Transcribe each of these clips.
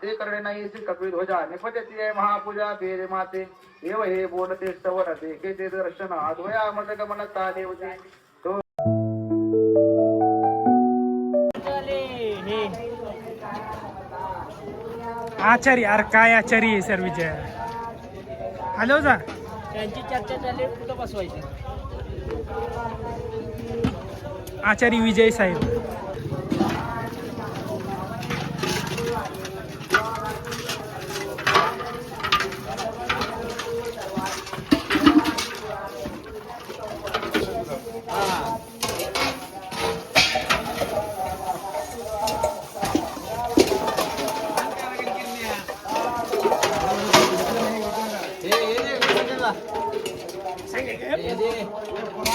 ते करणे नाही श्री कपिल ध्वजा निपजती महापूजा फेरे माते एव हे बोलते स्तवन देखे ते दर्शन अद्वया मदक मनता देवते तो आचारी अरे काय आचारी आहे सर विजय हॅलो सर त्यांची चर्चा चालली कुठं बसवायची आचारी विजय साहेब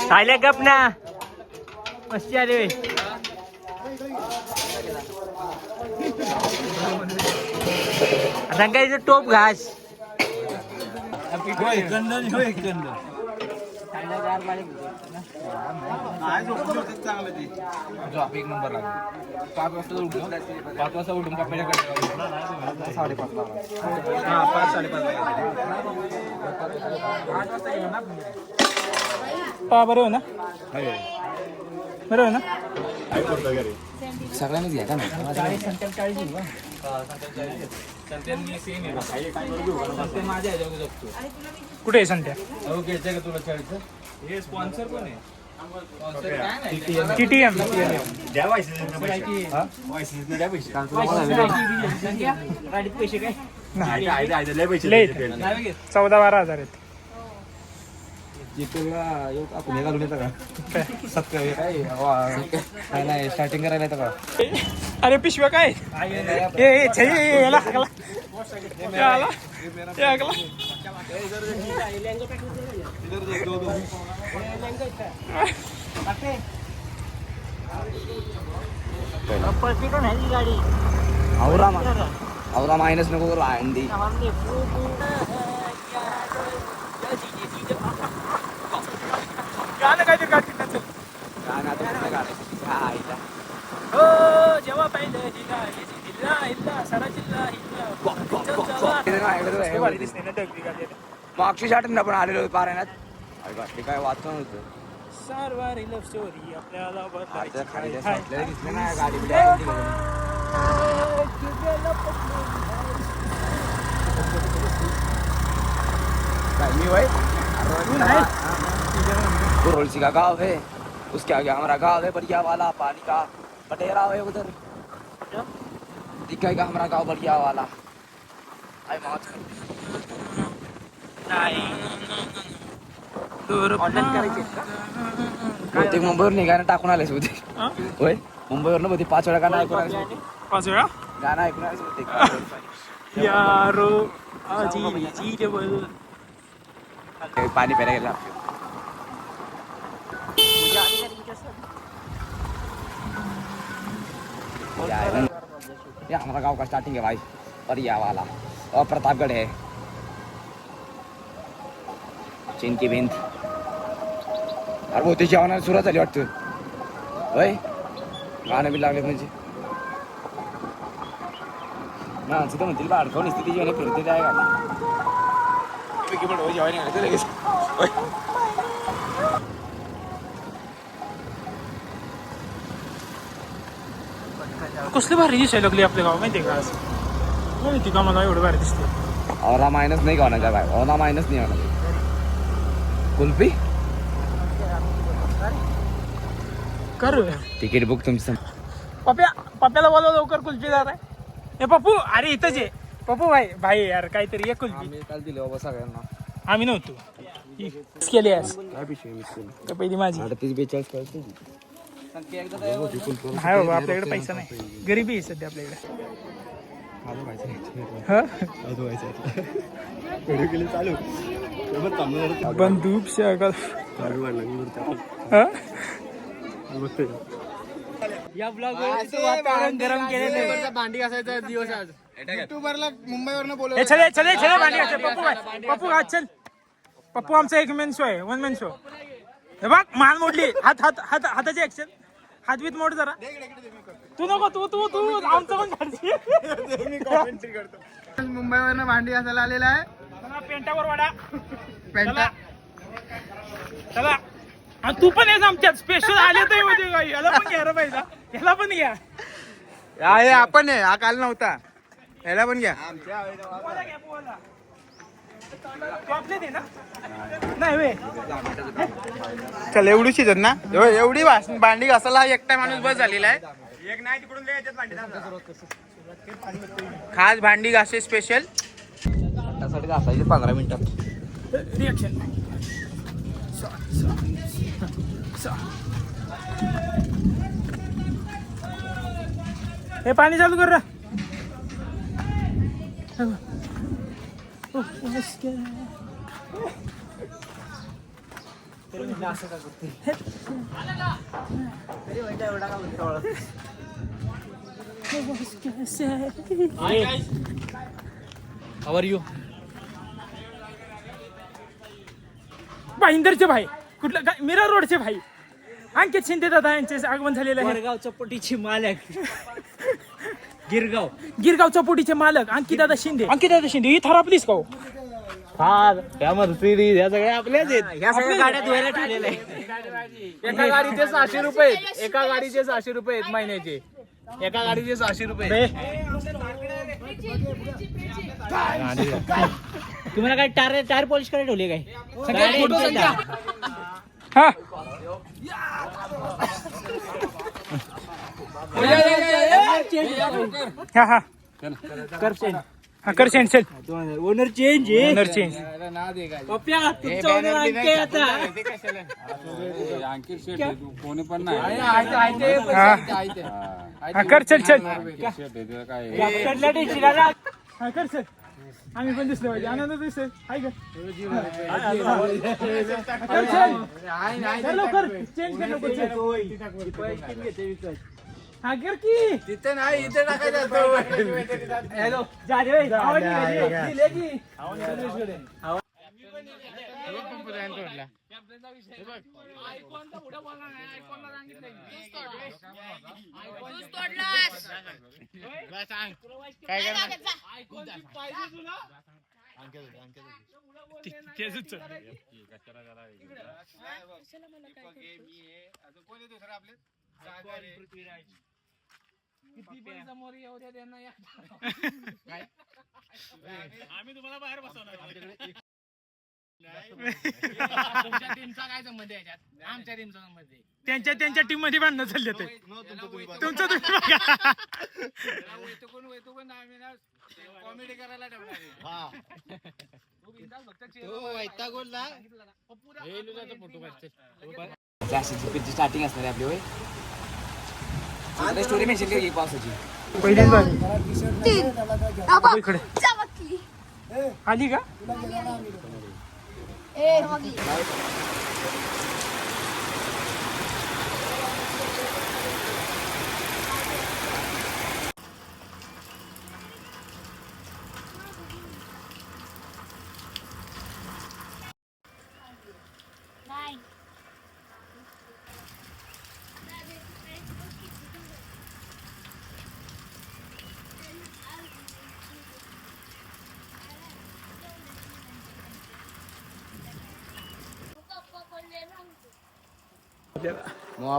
सायल्या गप ना मस्ती आली रंगायचं टोप घास एक नंबर लागला 5 वाजता उठलो 5 वाजता उठून कापायच्याकडे 5:30 ला 5:30 पा बरोबर ना बरोबर ना सगळ्यांनीच घ्या का कुठे आहे संत्या हे स्पॉन्सर कोण आहे TTM पैसे काय लय 14-12 हजार आहेत आपण हे घालून येतं का काय नाही स्टार्टिंग करायला येतं का अरे पिशव्या काय याला हाकला गाडी आवरा मायनस नको करू अंडी गाणं काय ते गाठी हो जेव्हा पाहिलं हिल्ला सारा जिल्हा दिसते ना डगरी गाडी मागची आठवण आपण आलेलो पारायणात ते काय वाचन होतं सारवारी लव्ह स्टोरी आपल्याला दिसलं ना गाडी मी भाई रोलसी का गाँव है उसके आगे हमारा गाँव है बढ़िया वाला पानी का बटेरा है उधर दिखेगा हमारा गाँव बढ़िया वाला आई मौज बहुतेक मुंबईवर गाणं टाकून आलेस बहुतेक होय मुंबईवरनं बहुतेक 5 वेळा गाणं ऐकून आलेस 5 वेळा गाणं ऐकून आलेस बहुतेक यारो आजी जीजबल पाणी प्यायला गेला ये हमारा गांव का स्टार्टिंग है भाई बढ़िया वाला और प्रतापगढ़ है चीन की भिंत अरे वो त्याची आव्हानाला सुरुवात झाली वाटतं होय गाणं बी लागले म्हणजे माणसं तर म्हणतील बा अडकवून स्थिती जेवण फिरते त्या लगेच कसली भारी दिसायला लागली आपल्या गाव माहितीये का आज माहिती का मला एवढं भारी दिसते औरा मायनस नाही गावना का भाई औरा मायनस नाही होणार कुल्फी कर तिकीट बुक तुमचं पप्प्याला बोलव लवकर कुल्फी दार आहे हे पप्पू अरे इथंच आहे पप्पू भाई यार काहीतरी एक कुल्फी काल दिले बाबा सगळ्यांना आम्ही नव्हतो केली आज काय पिशवी मिस केली पहिली माझी 38-42 कळते नाही बाबा आपल्याकडे पैसा नाही गरिबी आहे सध्या आपल्याकडे बंदूक या ब्लॉग वातावरण गरम केलेलं भांडी घासायचा दिवस आज युट्यूबरला मुंबईवरनं बोलव पप्पू आज चल पप्पू आमचा एक मेन शो आहे 1 मॅन शो हे बघ मान मोडली हाताची ऍक्शन हात बीत मोड जरा तू नको तू आमचं पण काढशील. मुंबईवरनं भांडी घासायला आलेला आहे. चला, पेंटावर वाडा पेंटा चला. आणि तू पण येस आमच्यात स्पेशल आले तर म्हणजे काय, याला पण घ्या रे पाहिजे, याला पण घ्या. आहे आपण आहे, हा काल नव्हता. ह्याला पण घ्या. पोहाला घ्या, पोहाला. तू आपले दे ना. नाही वे चल एवढी शिजत ना, एवढी भांडी घासायला एकटा माणूस बस झालेला आहे. खास भांडी घासे स्पेशल त्यासाठी घासायचे 15 मिनिटात. रिएक्शन. हे पाणी चालू कर रा. How are you? भाईंदरचे भाई कुठलं काय, मीरा रोडचे भाई अंकित शिंदे दादा यांचे आगमन झालेलं आहे. वडगाव चौपटीचे मालक गिरगाव. गिरगाव चौपोटीचे मालक अंकित दादा शिंदे ही थरापलीस का हो? हा त्या मर्सिडीज या सगळ्या आपल्याच आहेत. ह्या सगळ्या गाड्या धुवायला ठेवलेल्या आहेत. एका गाडीचे 600 रुपये आहेत. एका गाडीचे 600 रुपये आहेत महिन्याचे. एका गाडीचे 600 रुपये. तुम्हाला काय टायर पॉलिश करायला ठेवले काय? हा हा हा कर चेंज. हा कर सेंड सेल. ओनर चेंज आहे. Owner change. पप्प्या तुमचा ओनर आणखी आता. हा कर चल चल. कॅप्टनला टेन्शन आलं. हा कर चल. आम्ही पण दिसलो पाहिजे, आनंद दिसतोय. हाय कर. कर चल. कर लवकर. चेंज कर लवकर. हा कर की. तिथे नाही, इथे टाकायचं. हॅलो जा रे भाई. आवडली दिले की. आम्ही तुम्हाला बाहेर बसवणार. तुमच्या टीमचा काय संबंध आहे याच्यात? आमच्या टीमचा संबंध आहे. त्यांच्या टीम मध्ये भांडणं चालले ते. तुमचं तुम्ही बघा. कॉमेडी करायला स्टार्टिंग असणार आहे आपली होय. स्टोरी मेन्शन केली पावसाची. पहिलीच बार इकडे आली का?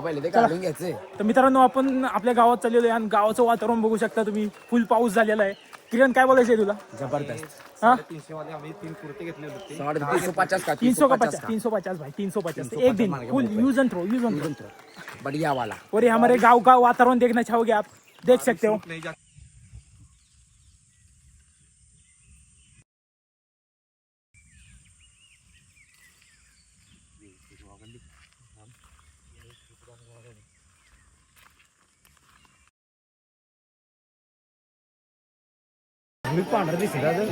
पहिले ते काढून घ्यायचे. तर मित्रांनो, आपण आपल्या गावात चाललेलो आहे आणि गावाचं वातावरण बघू शकता तुम्ही. फुल पाऊस झालेला आहे. किरण काय बोलायचंय तुला? जबरदस्त. हा 350 का 350 350 भाई 350 एक दिन फुल यूज एंड थ्रो बढ़िया वाला. और ये हमारे गांव का वातावरण देखना चाहोगे आप, देख सकते हो.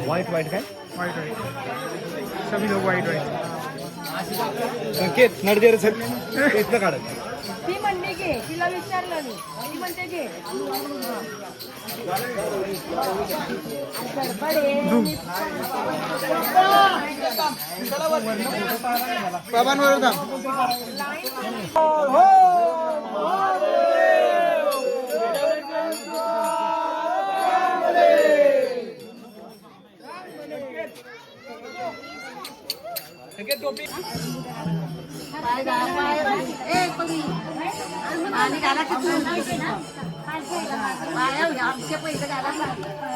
व्हाईट व्हाईट काय वाइट सभी लोग वाइट संकेत नडदेर सर इथनं काढत. ती म्हणते घे, तिला विचारलं मी, ती म्हणते घे. बाबांवर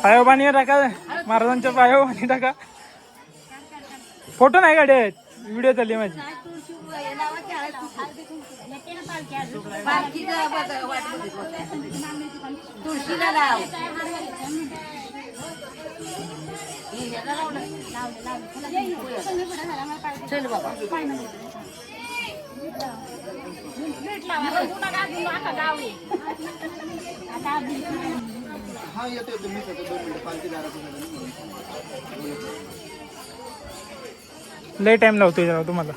पायो पाणी टाका महाराजांच्या पायो पाणी टाका. फोटो नाही काढत व्हिडिओ चालली माझी. तुळशीला लाव. चल बाबा. लय टाइम लावतोय जरा तुम्हाला.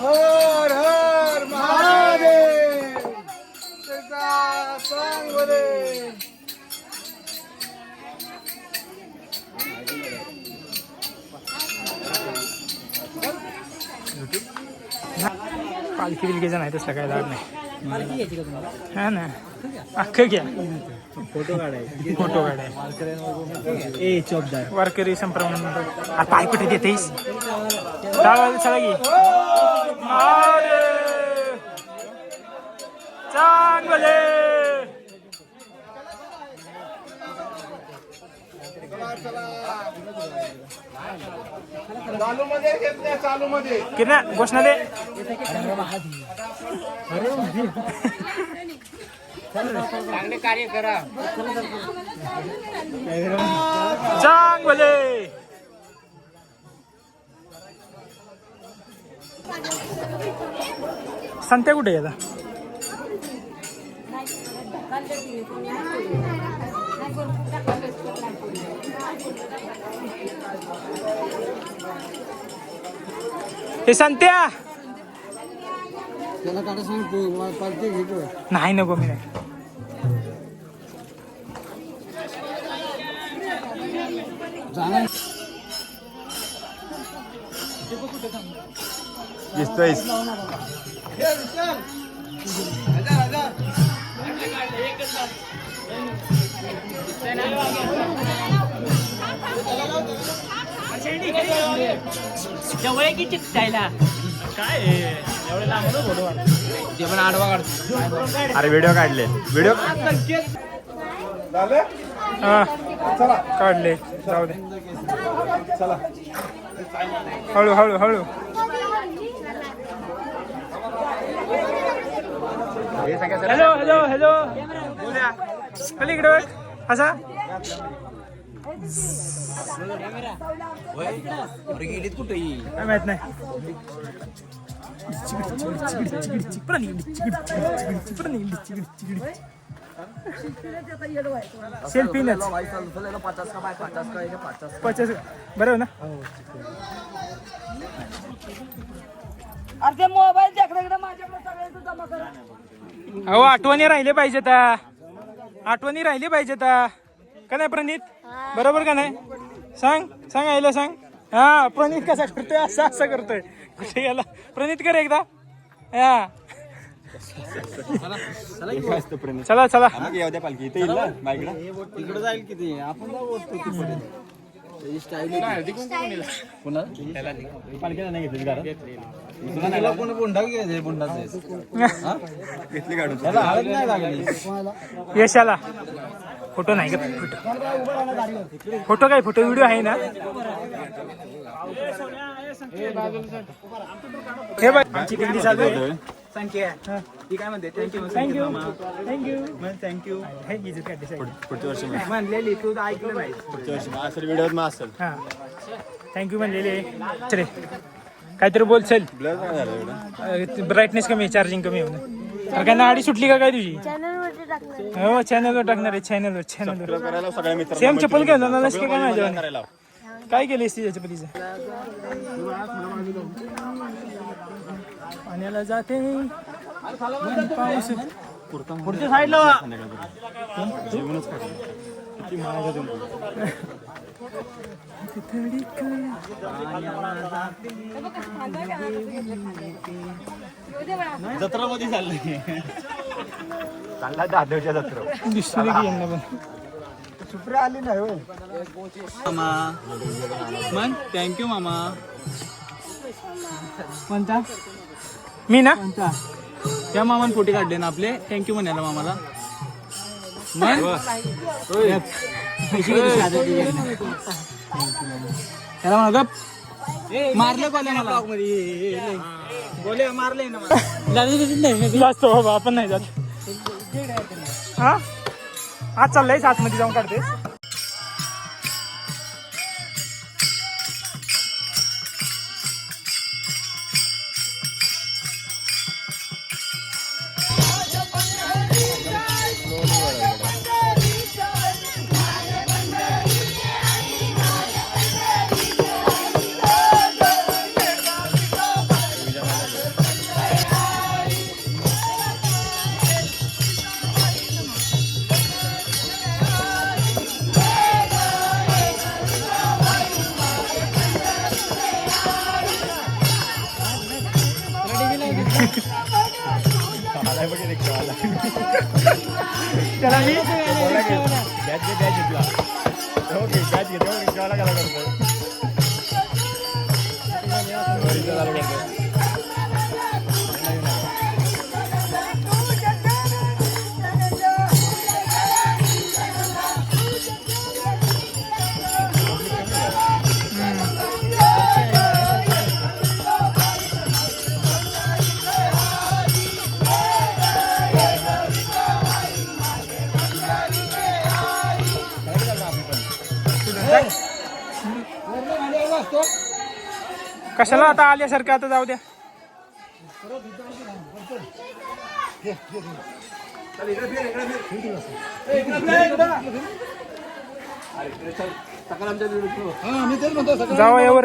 हर हर महादेव. सांग बरे. पालखी बिलकीचा नाही तसला काय लाड नाही. हा ना अख्खं घ्या. फोटो काढाय फोटो काढाय. ए चौकदार वारकरी संप्रमण पाय कुठे देतेस चला की. चांगले चालू मध्ये घेतल्या चालू मध्ये. कितना घोषणा दे. चांगले कार्य करा. चांगले संत्या कुठे आहे आता. हे संत्या नाही नको मी नाही. दिसतोय. जवळ की चिकटायला काय एवढं लांब फोटो ते पण आडवा काढतो. अरे व्हिडिओ काढले. व्हिडिओ हा काढले जाऊ दे. चला हळू हळू हळू. हॅलो हॅलो हॅलो पलीकडे बघ असा. कुठे काय माहित नाही. सेल्फी 50 बरोबर ना. अरे मोबाईल त्याकडे माझ्याकडे सगळ्यांचं जमा करा. अहो आठवणी राहिले पाहिजे. आठवणी राहिली पाहिजे का नाही प्रणित. बरोबर का नाही. सांग सांग आईला सांग. हा प्रणित कसा करतोय असं असं करतोय. कुठे गेला प्रणित कर एकदा. हा चला चला. पालखी इथे येईल ना बाईकडे. तिकडे जाईल किती आपण पालखीला नाही घेतली घरात. कोण बोंडा घ्यायचे बोंडाचे घेतली काढून. त्याला हळद नाही लागली. यशाला फोटो नाही का. फोटो काय फोटो व्हिडिओ आहे ना. हे बघ आमची दिंडी चालू आहे. संख्या ती काय म्हणते थँक्यू थँक्यू थँक्यू थँक्यू. हे इज्जत काढते पुढच्या वर्षी म्हणलेली तू ऐकलं नाही. पुढच्या वर्षी असेल व्हिडिओ मग असेल. हा थँक्यू म्हणलेले. चले काहीतरी बोल चल. ब्लर नाही झालं एवढं. ब्राईटनेस कमी आहे चार्जिंग कमी आहे. काय नाडी सुटली का काय तुझी. हो चॅनलवर टाकणार आहे. चॅनलवर करायला सगळ्या मित्रांना सेम चप्पल घालणार नसते काय करायला माझ्या. लाव. काय केलीस ती चप्पलीचं. पाण्याला जाते पाऊस पुढच्या साईडला वा. जत्रा मध्ये चाललंय. चालला दादरच्या जत्रा. दिसली की यांना पण. सुप्रिया आली नाही होय. मामा मन थँक्यू मामा. कोणता मी ना त्या मामाने फोटो काढले ना आपले. थँक्यू म्हणायला मामाला. मन त्याला म्हणा गप. मारले कोल्या मला बोले मारले ना मला. जास्त बाबा आपण नाही जात. हा आज चाललंय 7 मध्ये जाऊन काढते. त्याला मी कशाला आता आल्यासारखं आता जाऊ द्या. जावा यावर.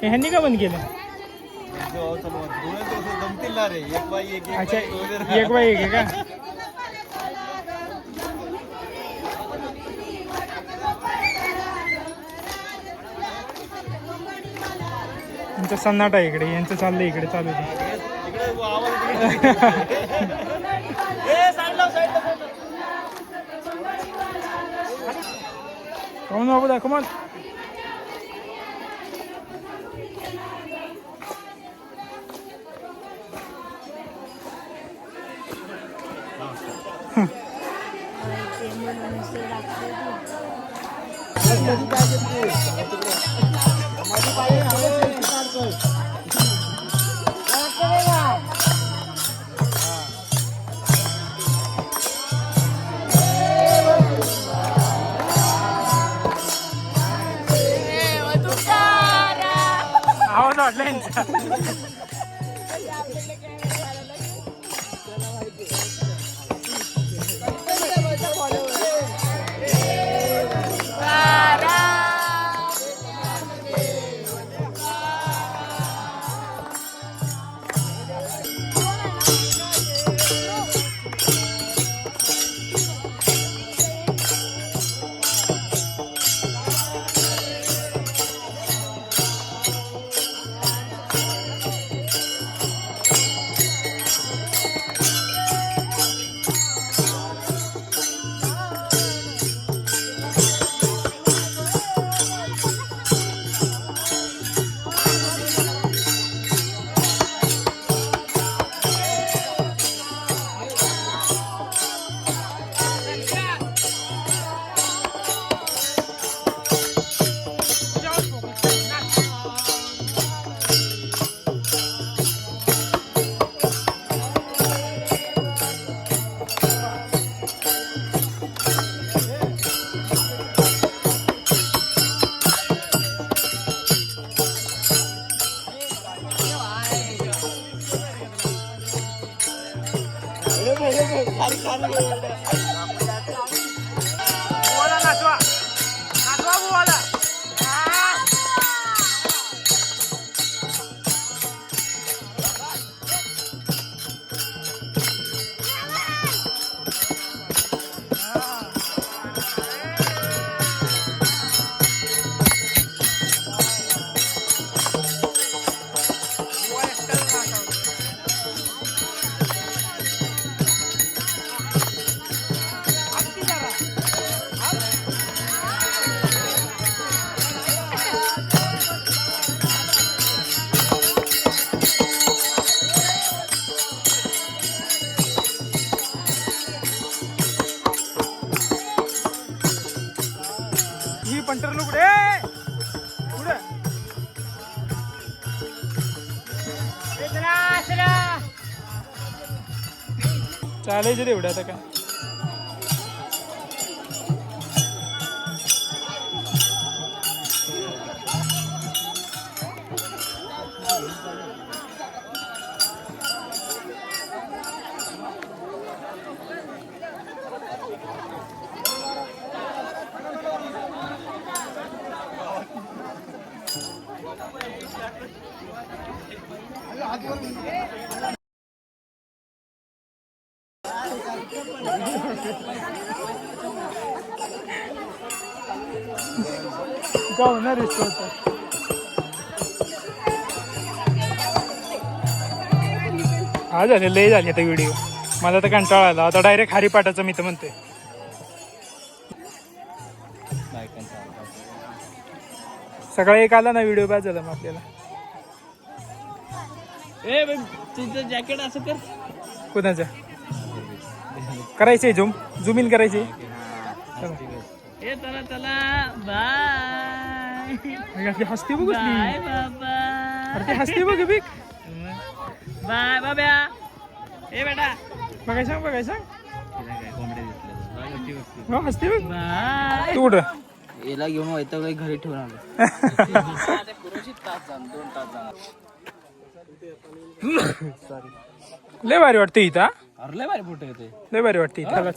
ह्यांनी का बंद केलं. अच्छा एक बाई एक आहे का. यांचा सन्नाटा आहे इकडे. यांचं चाललंय इकडे चालू आहे. कोण बाबू दाखव मग. आवाज वाटला यांचा. बुवाला नाचवा नाचवा बुवाला. ही पंटर लुगडे पुढे चालायचं रे एवढं आता काय. होणार हा झाले लय झाली आता व्हिडिओ. मला तर कंटाळा आला आता. डायरेक्ट हरिपाठाचं मी तर म्हणते. सकाळी एक आला ना व्हिडिओ बाद झाला मग आपल्याला. तुझं जॅकेट असं कर. कोणाच्या करायचंय झूम झूम इन करायची. चला चला बाय. हसते बघ बाय बाबा. अरे ते हसते बघ बिक. बाय बाब्या. ए बेटा बघाय सांग बघाय सांग. हो हसते बघ. बाय. तू कुठं याला घेऊन वैताग घरी ठेवून आलो. लय भारी वाटते इथं. अरे लय भारी फोटो येते. लय भारी वाटते इथं.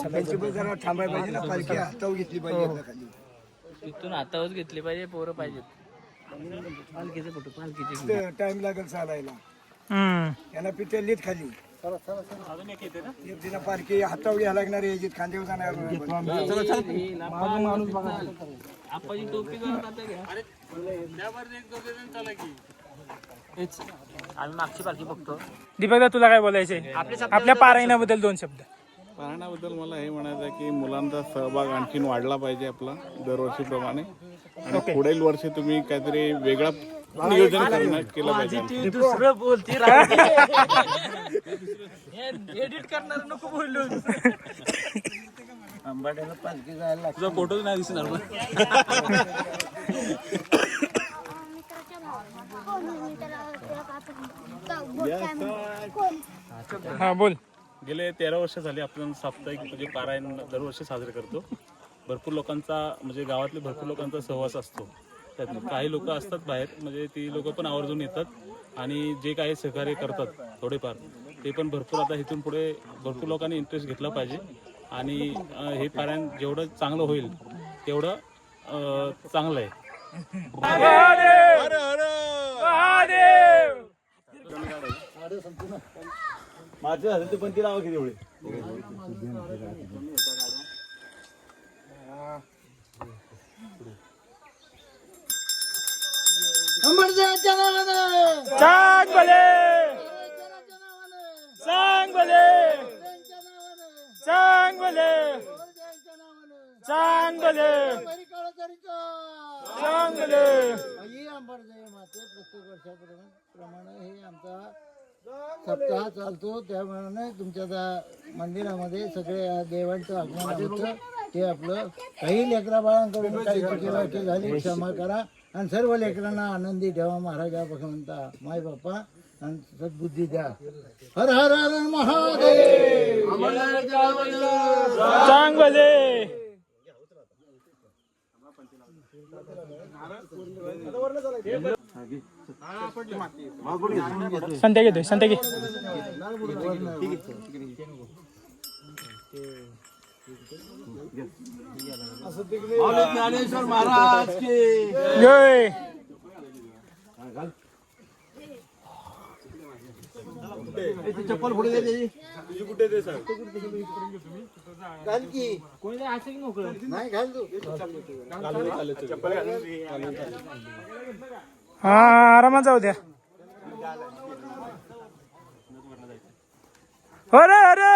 तिथून हातावर घेतली पाहिजे. पोरं पाहिजेत. पालखीचे फोटो पालखीचे टाइम लागेल चालायला. यांना पिठे लीट खाली पारखी हातावर घ्यायला लागणार याची खांदेवर जाणार. आपण टोपी आम्ही मागची पालखी बघतो. दीपकदा तुला काय बोलायचंय आपल्या पारायणाबद्दल 2 शब्द. पारायणाबद्दल मला हे म्हणायचं आहे की मुलांचा सहभाग आणखीन वाढला पाहिजे आपला दरवर्षीप्रमाणे. आणि पुढील वर्षी तुम्ही काहीतरी वेगळा नियोजन केलं पाहिजे. दुसरं बोलते एडिट करणार नको बोललो. आंबाड्याला पालखी जायला लागते. तुझा फोटोच नाही दिसणार. हा बोल. गेले 13 वर्ष झाली आपण साप्ताहिक म्हणजे पारायण दरवर्षी साजरे करतो. भरपूर लोकांचा म्हणजे गावातले भरपूर लोकांचा सहवास असतो. त्यात काही लोक असतात बाहेर म्हणजे ती लोक पण आवर्जून येतात आणि जे काही सहकार्य करतात थोडेफार ते पण भरपूर. आता इथून पुढे भरपूर लोकांनी इंटरेस्ट घेतला पाहिजे आणि हे पारायण जेवढं चांगलं होईल तेवढं चांगलं आहे. माझ्या हातात पण ती लावा किती एवढे. सांग भले सांग भले सांग भले सांग भले सांग भले. प्रत्येक वर्षाप्रमाणे हे आमचा सप्ताह चालतो. त्याप्रमाणे तुमच्या मंदिरामध्ये सगळे देवांचं आगमन होतं. ते आपलं काही लेकरा बाळांकडून काही चुकीवाटी झाली क्षमा करा आणि सर्व लेकरांना आनंदी ठेवा. महाराजा भगवंता माय बाप्पा आणि सद्बुद्धी द्या. हर हर हर महादेव. सांग भले. संत्या घेतोय संत्या घे. ज्ञानेश्वर महाराज की जय. चप्पल पुढे दे त्याची. घाल की. नाही घाल तू. हा आरामात जाऊ द्या. अरे अरे